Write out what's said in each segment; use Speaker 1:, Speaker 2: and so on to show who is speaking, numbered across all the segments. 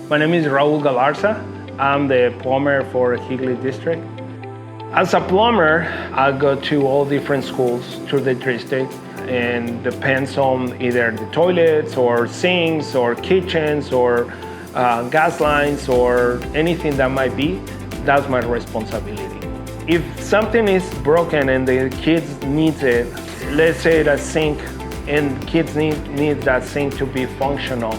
Speaker 1: My name is Raul Galarza. I'm the plumber for Higley District. As a plumber, I go to all different schools through the district, and depends on either the toilets or sinks or kitchens or gas lines or anything that might be. That's my responsibility. If something is broken and the kids need it, let's say a sink, and kids need that sink to be functional,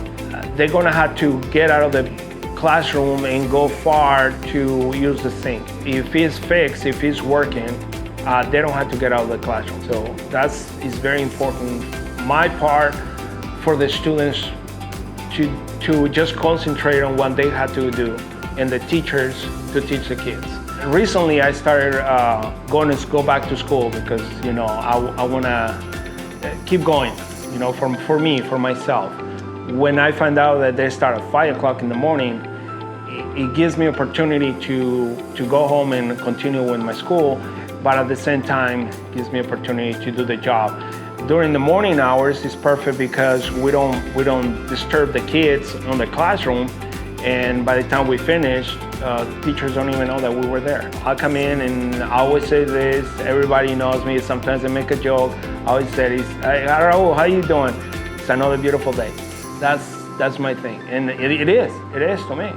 Speaker 1: they're gonna have to get out of the classroom and go far to use the sink. If it's fixed, if it's working, they don't have to get out of the classroom. So is very important. My part for the students to just concentrate on what they have to do, and the teachers to teach the kids. Recently, I started go back to school because I want to keep going. For myself. When I find out that they start at 5 o'clock in the morning, it gives me opportunity to go home and continue with my school, but at the same time, gives me opportunity to do the job. During the morning hours, it's perfect because we don't disturb the kids on the classroom, and by the time we finish, teachers don't even know that we were there. I come in and I always say this, everybody knows me, sometimes I make a joke. I always say this, hey, Raul, how you doing? It's another beautiful day. That's my thing, and it is to me.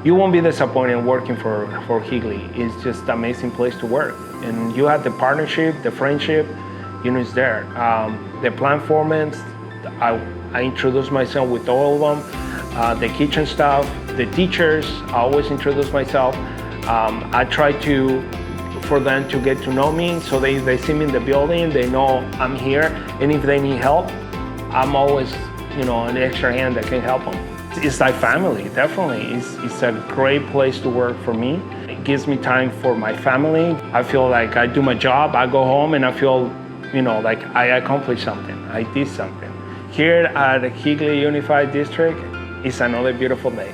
Speaker 1: You won't be disappointed working for Higley. It's just an amazing place to work, and you have the partnership, the friendship, it's there. The plant foremen, I introduce myself with all of them. The kitchen staff, the teachers, I always introduce myself. I try for them to get to know me, so they see me in the building, they know I'm here, and if they need help, I'm always an extra hand that can help them. It's like family, definitely. It's a great place to work for me. It gives me time for my family. I feel like I do my job, I go home and I feel, like I accomplished something, I did something. Here at Higley Unified District, it's another beautiful day.